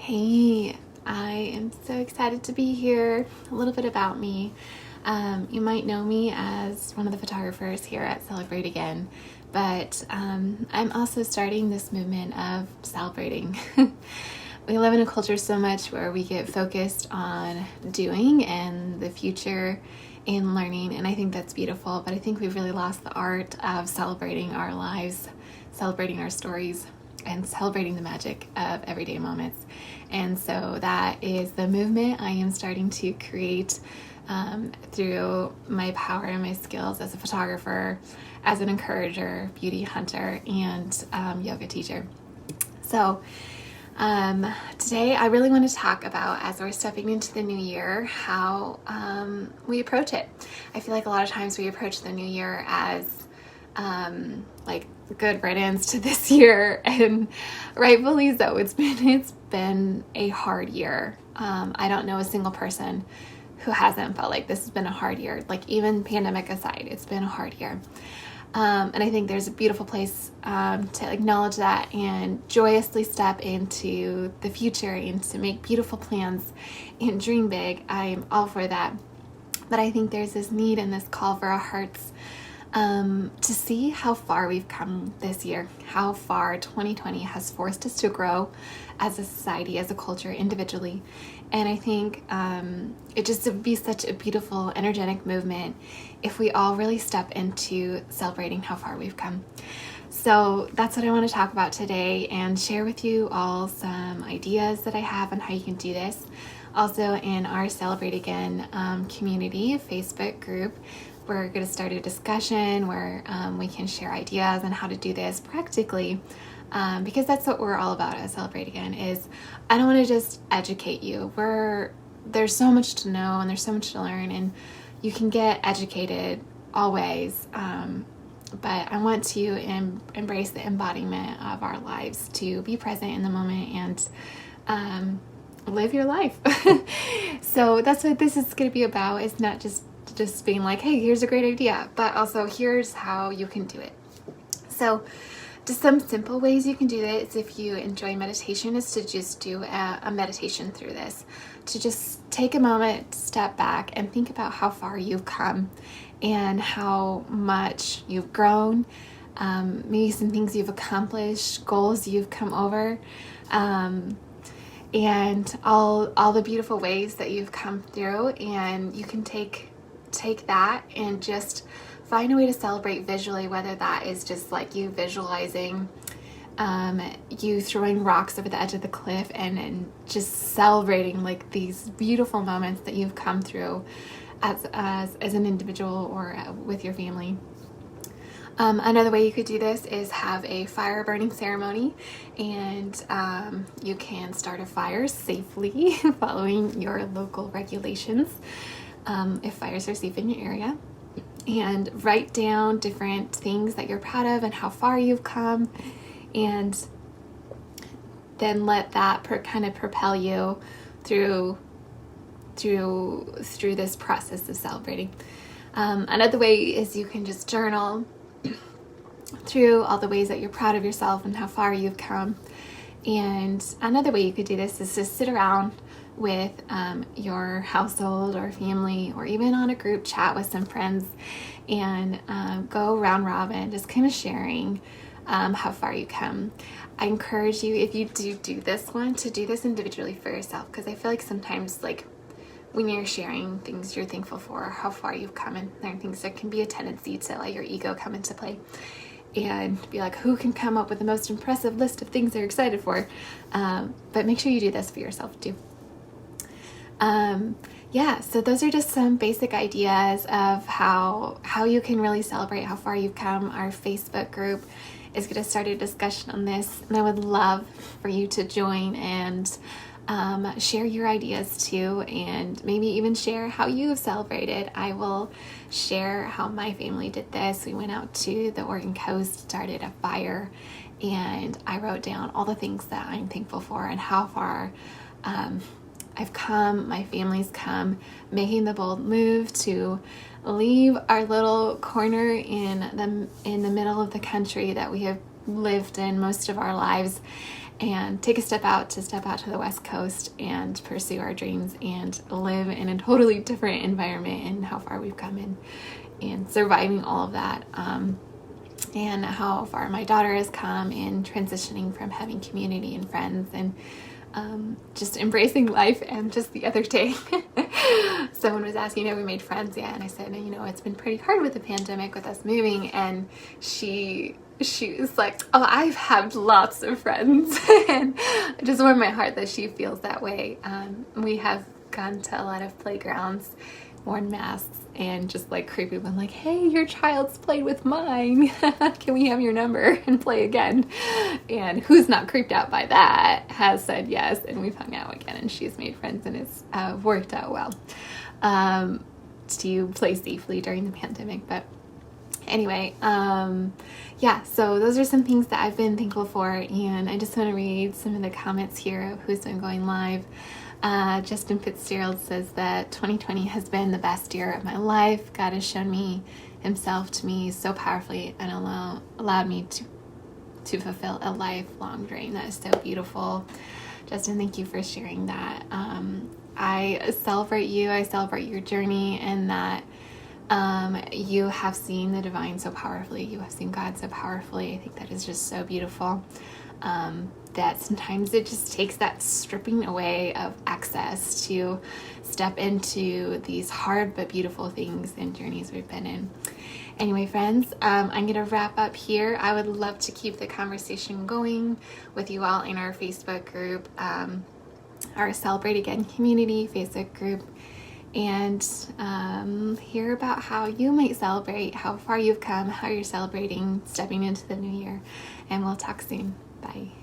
Hey, I am so excited to be here. A little bit about me. You might know me as one of the photographers here at Celebrate Again, but I'm also starting this movement of celebrating. We live in a culture so much where we get focused on doing and the future and learning, and I think that's beautiful, but I think we've really lost the art of celebrating our lives, celebrating our stories, and celebrating the magic of everyday moments. And so that is the movement I am starting to create through my power and my skills as a photographer, as an encourager, beauty hunter, and yoga teacher. So today I really want to talk about, as we're stepping into the new year, how we approach it. I feel like a lot of times we approach the new year as like good riddance to this year, and rightfully so. It's been a hard year. I don't know a single person who hasn't felt like this has been a hard year. Like, even pandemic aside, it's been a hard year. And I think there's a beautiful place to acknowledge that and joyously step into the future and to make beautiful plans and dream big. I'm all for that. But I think there's this need and this call for our hearts to see how far we've come this year, how far 2020 has forced us to grow as a society, as a culture, individually. And I think it just would be such a beautiful, energetic movement if we all really step into celebrating how far we've come. So that's what I want to talk about today and share with you all some ideas that I have on how you can do this. Also, in our Celebrate Again community Facebook group, we're going to start a discussion where we can share ideas on how to do this practically, because that's what we're all about at Celebrate Again. Is I don't want to just educate you. There's so much to know and there's so much to learn, and you can get educated always. But I want to embrace the embodiment of our lives, to be present in the moment and live your life. So that's what this is going to be about. It's not just being like, hey, here's a great idea, but also here's how you can do it. So just some simple ways you can do this, if you enjoy meditation, is to just do a meditation through this, to just take a moment, step back, and think about how far you've come and how much you've grown, maybe some things you've accomplished, goals you've come over, and all the beautiful ways that you've come through. And you can take that and just find a way to celebrate visually, whether that is just like you visualizing you throwing rocks over the edge of the cliff and just celebrating like these beautiful moments that you've come through as an individual or with your family. Another way you could do this is have a fire burning ceremony, and you can start a fire safely following your local regulations if fires are safe in your area, and write down different things that you're proud of and how far you've come, and then let that kind of propel you through this process of celebrating. Another way is you can just journal through all the ways that you're proud of yourself and how far you've come. And another way you could do this is to sit around with your household or family, or even on a group chat with some friends, and go round robin, just kind of sharing how far you come. I encourage you, if you do this one, to do this individually for yourself, because I feel like sometimes, like, when you're sharing things you're thankful for, how far you've come, and learn things, there can be a tendency to let your ego come into play and be like, who can come up with the most impressive list of things they're excited for? But make sure you do this for yourself too. So those are just some basic ideas of how you can really celebrate how far you've come. Our Facebook group is going to start a discussion on this, and I would love for you to join and share your ideas too, and maybe even share how you have celebrated. I will share how my family did this. We went out to the Oregon coast, started a fire, and I wrote down all the things that I'm thankful for and how far I've come, my family's come, making the bold move to leave our little corner in the middle of the country that we have lived in most of our lives, and take a step out to the West Coast and pursue our dreams and live in a totally different environment, and how far we've come in and surviving all of that, and how far my daughter has come in transitioning from having community and friends and just embracing life. And just the other day someone was asking, have we made friends yet? And I said, it's been pretty hard with the pandemic, with us moving. And she was like, oh, I've had lots of friends. And it just warmed my heart that she feels that way. We have gone to a lot of playgrounds, worn masks, and just like creepy one, like, hey, your child's played with mine. Can we have your number and play again? And who's not creeped out by that has said yes, and we've hung out again, and she's made friends, and it's worked out well to play safely during the pandemic. But anyway, yeah, so those are some things that I've been thankful for, and I just want to read some of the comments here of who's been going live. Justin Fitzgerald says that 2020 has been the best year of my life. God has shown himself to me so powerfully and allowed me to fulfill a lifelong dream. That is so beautiful. Justin, thank you for sharing that. I celebrate you. I celebrate your journey, and that you have seen the divine so powerfully. You have seen God so powerfully. I think that is just so beautiful. That sometimes it just takes that stripping away of access to step into these hard but beautiful things and journeys we've been in. Anyway, friends, I'm going to wrap up here. I would love to keep the conversation going with you all in our Facebook group, our Celebrate Again community Facebook group, and hear about how you might celebrate, how far you've come, how you're celebrating, stepping into the new year. And we'll talk soon. Bye.